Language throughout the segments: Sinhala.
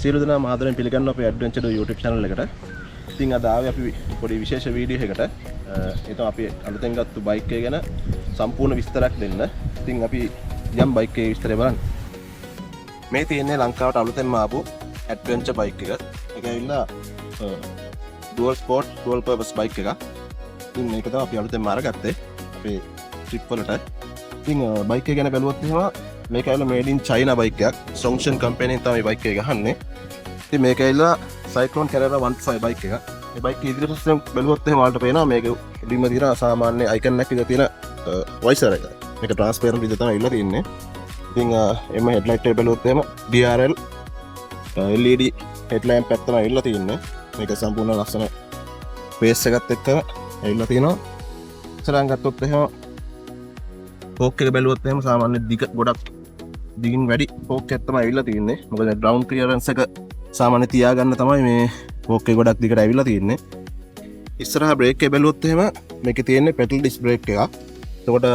සියලු දෙනාම ආදරෙන් පිළිගන්නවා අපේ ඇඩ්වෙන්චර් YouTube channel එකට. ඉතින් අද ආවේ අපි පොඩි විශේෂ වීඩියෝ එකකට. ඒ තමයි අපි අලුතෙන් ගත්තු බයික් එක ගැන සම්පූර්ණ විස්තරයක් දෙන්න. ඉතින් අපි යම් බයික් එකේ විස්තරය බලන්න. මේ තියෙන්නේ ලංකාවට අලුතෙන්ම ආපු ඇඩ්වෙන්චර් බයික් එක. ඒක ඇවිල්ලා dual sport dual purpose bike එකක්. ඉතින් මේක තමයි අපි අලුතෙන්ම අරගත්තේ අපේ ට්‍රිප් වලට. ඉතින් බයික් එක ගැන බැලුවොත් එහෙම මේක ඇවිල්ලා made in China බයික් එකක්. Songshan company එකෙන් තමයි බයික් එක ගහන්නේ. ඉතින් මේක ඇවිල්ලා Cyclone Carrera 125 බයික් එකක්. මේ බයික් එක ඉදිරිපස්සෙන් බැලුවොත් එහෙම ඔයාලට පේනවා මේක ඉදිරියම තියෙන සාමාන්‍ය icon එකක් විතර තියෙන visor එක. මේක transparent විදිහට තමයි ඉල්ලලා තියෙන්නේ. ඉතින් එම headlight එක බැලුවොත් එහෙම DRL LED headlamp එකක් තමයි ඉල්ලලා තියෙන්නේ. මේක සම්පූර්ණ ලස්සන face එකත් එක්ක ඉල්ලලා තියෙනවා. ඉස්සරහන් ගත්තොත් එහෙම ෆෝක් එක බැලුවොත් එහෙම සාමාන්‍ය දිග ගොඩක් දිගින් වැඩි ෆෝක් එකක් තමයි ඇවිල්ලා තියෙන්නේ. මොකද ground clearance එක සාමාන්‍ය තියාගන්න තමයි මේ ෆෝක් එක ගොඩක් දිගට ඇවිල්ලා තියෙන්නේ. ඉස්සරහා බ්‍රේක් එක බැලුවොත් එහෙම මේකේ තියෙන්නේ pedal disc brake එකක්. එතකොට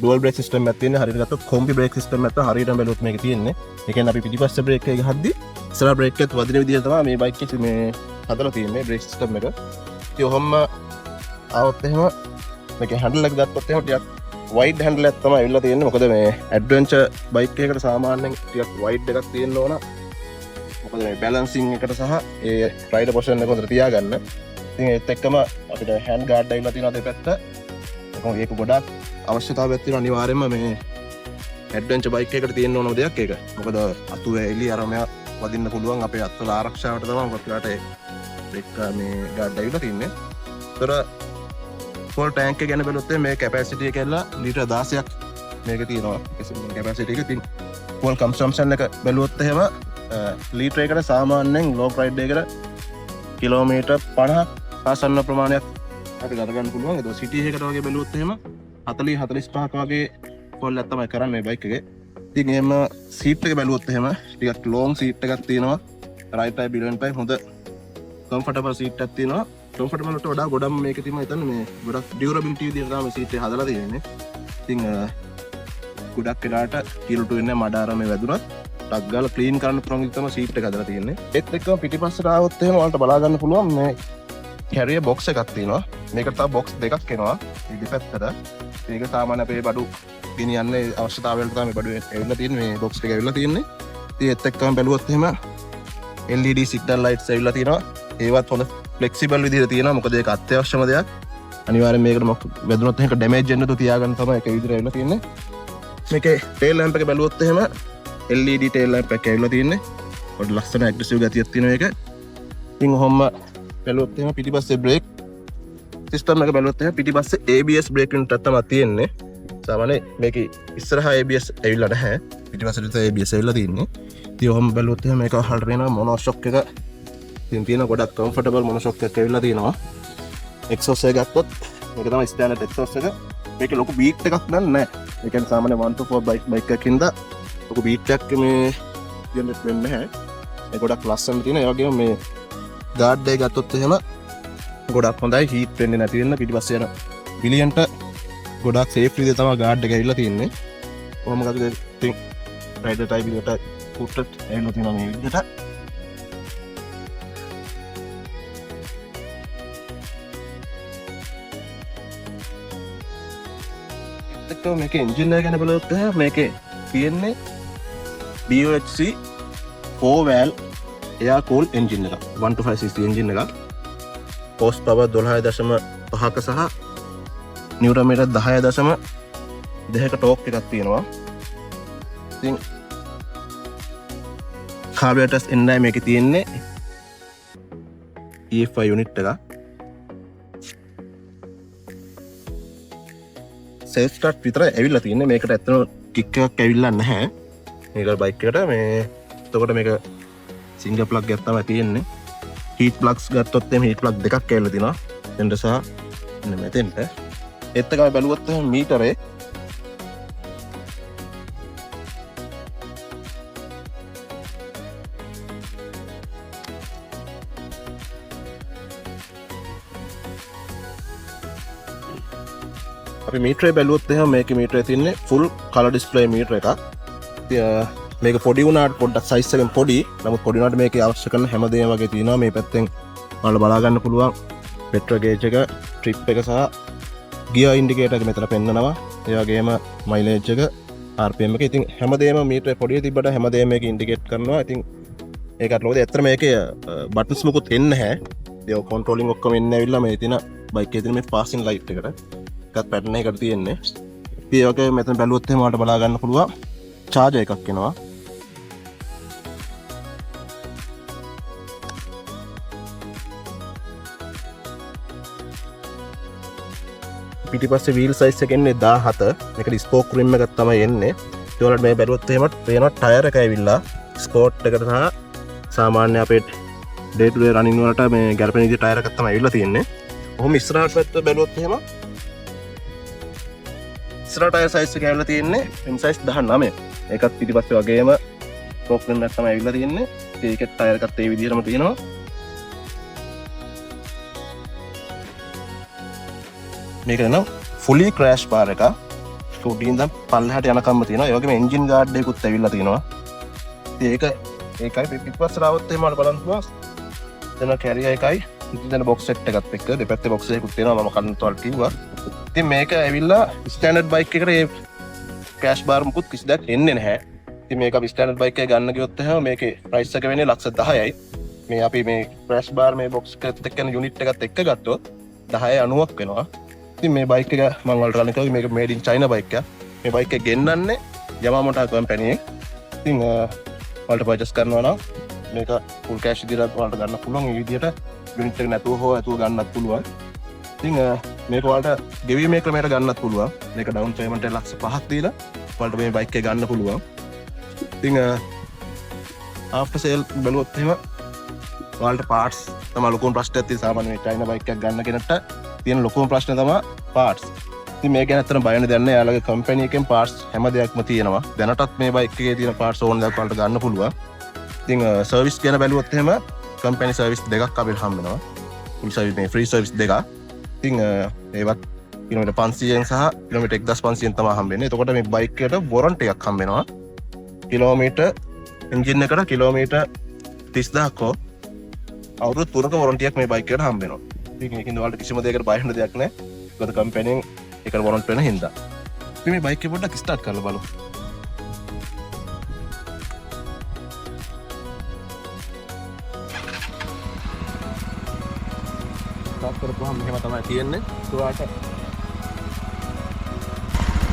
dual brake system එකක් තියෙන්නේ. හරියට ගත්තොත් combi brake system එකක් තමයි හරියටම බැලුවොත් මේකේ තියෙන්නේ. ඒ කියන්නේ අපි පිටිපස්සේ බ්‍රේක් එක ගහද්දි ඉස්සරහා බ්‍රේක් එකත් වදින විදිහට තමයි මේ බයික් එකේ මේ හදලා තියෙන්නේ brake system එක. ඉතින් ඔහොම આવොත් එහෙම මේකේ handle එක ගත්තොත් එහෙම ටිකක් wide handle එකක් තමයි ඇවිල්ලා තියෙන්නේ. මොකද මේ adventure bike එකකට සාමාන්‍යයෙන් ටිකක් wide එකක් තියෙන්න ඕන. මොකද මේ balancing එකට සහ ඒ rider position එක හොඳට තියාගන්න. ඉතින් ඒත් එක්කම අපිට hand guard ඇවිල්ලා තියෙනවා දෙපැත්ත. ඒක ගොඩක් අවශ්‍යතාවයක් තියෙනවා අනිවාර්යයෙන්ම මේ adventure bike එකකට තියෙන්න ඕන දෙයක් ඒක. මොකද අතු එළිය අරමයා වදින්න පුළුවන් අපේ අත්වල ආරක්ෂාවට තමයි අපිට ඒක මේ guard ඇවිල්ලා තින්නේ. ඒතර full tank එක ගැන බැලුවොත් මේ capacity එක ඇවිල්ලා ලීටර් 16ක් මේක තියෙනවා. ඒ capacity එක. ඉතින් full consumption එක බැලුවොත් එහෙම ලීටර් එකකට සාමාන්‍යයෙන් long ride එකකට කිලෝමීටර් 50ක් ආසන්න ප්‍රමාණයක් අපි ගත ගන්න පුළුවන්. ඒක සිටි එකකට වගේ බැලුවොත් එහෙම 40 45ක් වගේ full එකක් තමයි කරන්නේ මේ බයික් එකේ. ඉතින් එහෙම seat එක බැලුවොත් එහෙම ටිකක් long seat එකක් තියෙනවා. right type billion type හොඳ comfortable seat එකක් තියෙනවා. comfortable වලට වඩා ගොඩක් මේකේ තියෙනවා හිතන්න මේ ගොඩක් durability විදිහට තමයි seat එක හදලා තියෙන්නේ. ඉතින් ගොඩක් වෙලාට කිලුට වෙන්නේ මඩ ආරම වැදුනත් ටක් ගාලා ක්ලීන් කරන්න පුළුවන් විදිහට තමයි seat එක හදලා තියෙන්නේ. ඒත් එක්කම පිටිපස්සට ආවොත් එහෙම ඔයාලට බලා ගන්න පුළුවන් මේ carrier box එකක් තියෙනවා. මේකට තව box දෙකක් එනවා ඉදිරිපැත්තට. ඒක සාමාන්‍ය අපේ බඩු ගෙනියන්නේ අවශ්‍යතාවය වලට තමයි බඩු එන්න තියෙන්නේ. මේ box එක ඇවිල්ලා තියෙන්නේ. ඉතින් ඒත් එක්කම බැලුවොත් එහෙම LED signal lights ඇවිල්ලා තියෙනවා. ඒවත් හොඳ ෆ්ලෙක්සිබල් විදිහට තියෙනවා. මොකද ඒක අත්‍යවශ්‍යම දෙයක්. අනිවාර්යෙන් මේකට වැදුනොත් එහෙම ඩැමේජ් වෙන්න තු තියාගන්න තමයි ඒක විදිහට ඇවිල්ලා තියෙන්නේ. මේකේ tail lamp එක බැලුවොත් එහෙම LED tail lamp එකක් ඇවිල්ලා තියෙන්නේ. පොඩි ලස්සන ඇග්‍රෙසිව් ගතියක් තියෙනවා මේක. ඉතින් ඔහොම බැලුවොත් එහෙම පිටිපස්සේ brake system එක බැලුවොත් එහෙම පිටිපස්සේ ABS brake unit එකක් තමයි තියෙන්නේ. සාමාන්‍ය මේකේ ඉස්සරහා ABS ඇවිල්ලා නැහැ. පිටිපස්සට විතර ABS ඇවිල්ලා තියෙන්නේ. ඉතින් ඔහොම බැලුවොත් එහෙම මේක හල්ට වෙනවා මොනෝ shock එක. ඉතින් තියෙන ගොඩක් comfortable මොනෝ shock එකක් ඇවිල්ලා තියෙනවා. exhaust එක ගත්තොත් මේක තමයි standard exhaust එක. මේකේ ලොකු beat එකක් නැහැ. ඒ කියන්නේ සාමාන්‍ය 124 bike එකකින්ද ලොකු beat එකක් මේ generate වෙන්නේ නැහැ. ඒ ගොඩක් ලස්සන තියෙන. ඒ වගේම මේ guard එක ගත්තොත් එහෙම ගොඩක් හොඳයි. heat වෙන්නේ නැති වෙන්න පිටිපස්සේ යන විලියන්ට ගොඩක් safe විදිහට තමයි guard එක ඇවිල්ලා තියෙන්නේ. කොහොම ගත්තද ඉතින් rider type විදිහට footed ඇවිල්ලා තියෙනවා මේ විදිහට. මේකේ එන්ජින් එක ගැන බලුවොත් මේකේ තියෙන්නේ BOHC 4 valve air cooled engine එක 125cc engine එකක් horse power 12.5ක සහ newton meter 10.2ක torque එකක් තියෙනවා. ඉතින් carburetors එන්නයි මේකේ තියෙන්නේ EFI unit එකක්. self start විතර ඇවිල්ලා තියෙන්නේ. මේකට ඇත්තම කික් එකක් ඇවිල්ලා නැහැ. මේක බයික් එකට මේ එතකොට මේක සිංගල් ප්ලග් එකක් තමයි තියෙන්නේ. heat plugs ගත්තොත් එimhe heat plug දෙකක් ඇවිල්ලා තිනවා. එතෙන්ට සහ මෙන්න මෙතෙන්ට. ඒත් එකම බැලුවොත් එහෙනම් මීටරේ අපි මීටරේ බැලුවොත් එහෙනම් මේකේ මීටරේ තියෙන්නේ full color display මීටර එකක්. මේක පොඩි වුණාට පොඩ්ඩක් සයිස් එකෙන් පොඩි. නමුත් පොඩි වුණාට මේකේ අවශ්‍ය කරන හැමදේම වගේ තියෙනවා. මේ පැත්තෙන් ඔයාලා බලා ගන්න පුළුවන් පෙට්‍රල් ගේජ් එක, ට්‍රිප් එක සහ ගියර් ඉන්ඩිකේටර් එක මෙතන පෙන්නනවා. ඒ වගේම මයිලේජ් එක, RPM එක. ඉතින් හැමදේම මීටරේ පොඩිය තිබ්බට හැමදේම මේක ඉන්ඩිකේට් කරනවා. ඉතින් ඒකට ලෝකෙ ඇත්තට මේකේ බටන්ස් මොකුත් එන්නේ නැහැ. ඒක කන්ට්‍රෝලින් ඔක්කොම එන්නේ ඇවිල්ලා මේ තියෙන බයික් එකේ තියෙන මේ පාසින් ලයිට් එකට. එකත් පැටර්න් එකකට තියෙන්නේ. ඉතින් ඒ වගේ මෙතන බැලුවොත් එහෙම ඔයාලට බලා ගන්න පුළුවන් චාර්ජර් එකක් එනවා. පිටිපස්සේ වීල් සයිස් එක එන්නේ 17. මේකට ස්පෝක් රිම් එකක් තමයි එන්නේ. ඒ වලට මේ බැලුවොත් එහෙම පේනවා ටයර් එක ඇවිල්ලා ස්පෝර්ට් එකට සහ සාමාන්‍ය අපේ ඩේ ටු ඩේ රනින් වලට මේ ගැලපෙන විදිහේ ටයර් එකක් තමයි ඇවිල්ලා තියෙන්නේ. කොහොම ඉස්සරහට පැත්ත බැලුවොත් එහෙම ඉස්සරහ ටයර් සයිස් එක ඇවිල්ලා තියෙන්නේ රිම් සයිස් 19. ඒකත් පිටිපස්සේ වගේම ස්පෝක් රිම් එකක් තමයි ඇවිල්ලා තියෙන්නේ. ඒකෙත් ටයර් එකත් ඒ විදිහටම තියෙනවා. මේක නම් ෆුලි ක්‍රෑෂ් බාර් එක. උඩින් ඉඳන් පල්ලෙහාට යනකම්ම තියෙනවා. ඒ වගේම එන්ජින් ගාඩ් එකකුත් ඇවිල්ලා තියෙනවා. ඉතින් ඒකයි පිටපස්සට આવත් එහෙම බලන්න පුළුවන්. එතන කැරියර් එකයි ඉතින් බොක්ස් සෙට් එකත් එක්ක දෙපැත්තේ බොක්ස් එකකුත් තියෙනවා. මම කන්නත් වල කිව්වා. ඉතින් මේක ඇවිල්ලා ස්ටෑන්ඩඩ් බයික් එකට ඒ ක්‍රෑෂ් බාර් මුකුත් කිසි දෙයක් එන්නේ නැහැ. ඉතින් මේක අපි ස්ටෑන්ඩඩ් බයික් එක ගන්න ගියොත් එහෙම මේකේ ප්‍රයිස් එක වෙන්නේ 10,000යි. මේ අපි මේ ක්‍රෑෂ් බාර් මේ බොක්ස් එකත් එක්ක යන යුනිට් එකත් එක්ක ගත්තොත් 10,90ක් වෙනවා. ඉතින් මේ බයික් එක මම වලට ගන්න කිව්වා මේක මේඩ් ඉන් චයිනා බයික් එකක්. මේ බයික් එක ගෙන්නන්නේ යමාමෝටෝ කම්පැනි එකෙන්. ඉතින් වලට පර්චේස් කරනවා නම් මේක ෆුල් කෑෂ් විදිහට වලට ගන්න පුළුවන්. මේ විදිහට යුනිට් එක නැතුව හෝ ඇතුව ගන්නත් පුළුවන්. ඉතින් මේක වලට ගෙවීමේ ක්‍රමයට ගන්නත් පුළුවන්. මේක ඩවුන් පේමන්ට් එක 5,00,000ක් දීලා වලට මේ බයික් එක ගන්න පුළුවන්. ඉතින් ආෆ්ටර් සේල් බලුවොත් එහෙම වලට පාර්ට්ස් තමයි ලොකුම ප්‍රශ්නයක් තියෙන්නේ. සාමාන්‍ය මේ චයිනා බයික් එකක් ගන්න කෙනෙක්ට තියෙන ලොකුම ප්‍රශ්නේ තමයි පාර්ට්ස්. ඉතින් මේක ගැන අතන බය වෙන්න දෙයක් නැහැ. යාළුවගේ කම්පැනි එකෙන් පාර්ට්ස් හැම දෙයක්ම තියෙනවා. දැනටත් මේ බයික් එකේ තියෙන පාර්ට්ස් ඕන දෙයක් වලට ගන්න පුළුවන්. ඉතින් සර්විස් ගැන බැලුවොත් එහෙම කම්පැනි සර්විස් දෙකක් අපිට හම්බ වෙනවා. ෆුල් සර්විස් මේ ෆ්‍රී සර්විස් දෙකක්. ඉතින් ඒවත් කිලෝමීටර් 500න් සහ කිලෝමීටර් 1500න් තමයි හම්බ වෙන්නේ. එතකොට මේ බයික් එකට වොරන්ටි එකක් හම්බ වෙනවා. කිලෝමීටර් එන්ජින් එකට කිලෝමීටර් 30000ක් හෝ අවුරුදු 3ක වොරන්ටි එකක් මේ බයික් එකට හම්බ වෙනවා. ඉතින් මේකෙන් ඔයාලට කිසිම දෙයකට බය වෙන්න දෙයක් නැහැ. මොකද කම්පැනිෙන් ඒකට වොරන්ට් වෙන හින්දා. ඉතින් මේ බයික් එක පොඩ්ඩක් ස්ටාර්ට් කරලා බලමු. ස්ටාර්ට් කරපුවාම මෙහෙම තමයි තියෙන්නේ.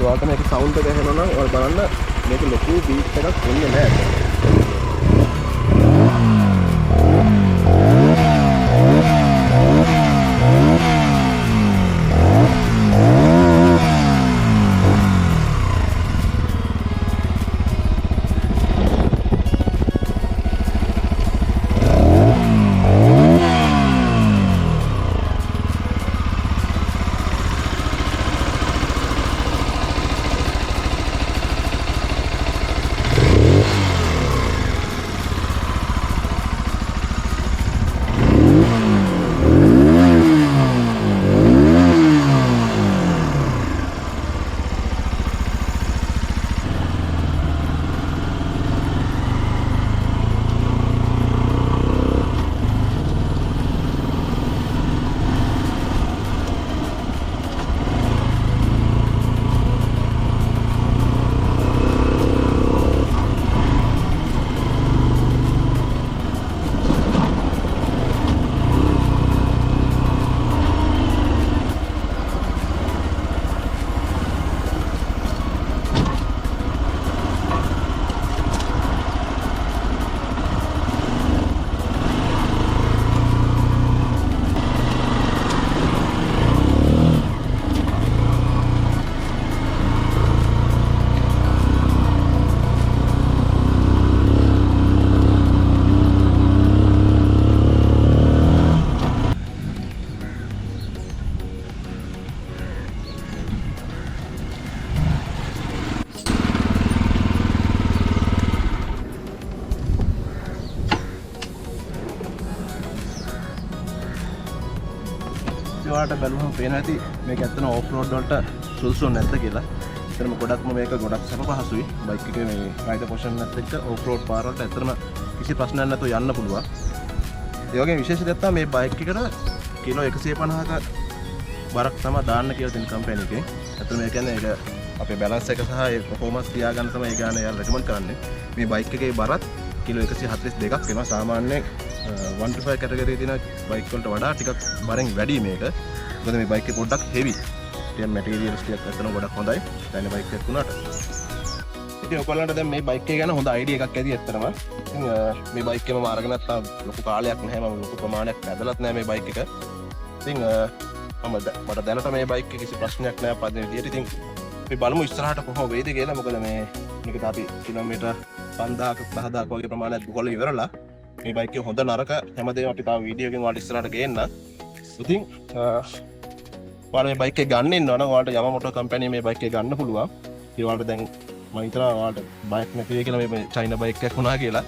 ඔයාලට මේක සවුන්ඩ් එක ඇහෙනවා නම් ඔයාලා බලන්න මේක ලොකු බීට් එකක් එන්නේ නැහැ. ඔයාලට බලුවම පේනවා ඇති මේක ඇත්තන ඕෆ් රෝඩ් වලට සුදුසු නැද්ද කියලා. ඇත්තටම ගොඩක්ම මේක ගොඩක් සැප පහසුයි. බයික් එකේ මේ රයිඩර් පොසිෂන් එකත් එක්ක ඕෆ් රෝඩ් පාරවලට ඇත්තටම කිසි ප්‍රශ්නයක් නැතුව යන්න පුළුවන්. ඒ වගේම විශේෂයක් තමයි මේ බයික් එකට කිලෝ 150ක බරක් තමයි දාන්න කියලා තියෙන කම්පැනි එකේ. ඇත්තටම ඒ කියන්නේ ඒක අපේ බැලන්ස් එක සහ ඒ පර්ෆෝමන්ස් තියාගන්න තමයි ඒ ගාන යාලා රෙකමන්ඩ් කරන්නේ. මේ බයික් එකේ බරත් කිලෝ 142ක් වෙනවා. සාමාන්‍යයෙන් 125 කැටගරියේ තියෙන බයික් වලට වඩා ටිකක් බරෙන් වැඩි මේක. මොකද මේ බයික් එක පොඩ්ඩක් හෙවි. ඉතින් මැටීරියල්ස් ටිකක් ඇත්තටම ගොඩක් හොඳයි. දැන් බයික් එකක් වුණාට. ඉතින් ඔයගොල්ලන්ට දැන් මේ බයික් එක ගැන හොඳ අයිඩියා එකක් ඇති ඇත්තටම. ඉතින් මේ බයික් එකම අරගෙන නැත්නම් ලොකු කාලයක් නැහැ. මම ලොකු ප්‍රමාණයක් ඇදලත් නැහැ මේ බයික් එක. ඉතින් මට දැනට මේ බයික් එකේ කිසි ප්‍රශ්නයක් නැහැ පදින විදියට. ඉතින් අපි බලමු ඉස්සරහට කොහොම වෙයිද කියලා. මොකද මේකට අපි කිලෝමීටර් 5000ක 10000ක වගේ ප්‍රමාණයක් දුකල ඉවරලා මේ බයික් එක හොඳ නරක හැමදේම අපි තාම වීඩියෝ එකෙන් ඔයාලට ඉස්සරහට ගේන්න. ඉතින් ඔයාලා මේ බයික් එක ගන්න ඉන්නවනම් ඔයාලට Yamamoto කම්පැනි මේ බයික් එක ගන්න පුළුවන්. ඒ ඔයාලට දැන් මම හිතනවා ඔයාලට බයික් නැති වෙයි කියලා මේ චයිනා බයික් එකක් වුණා කියලා.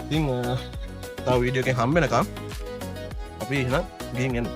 ඉතින් තව වීඩියෝ එකෙන් හම්බ වෙනකම් අපි එහෙනම් ගිහින් එන්න.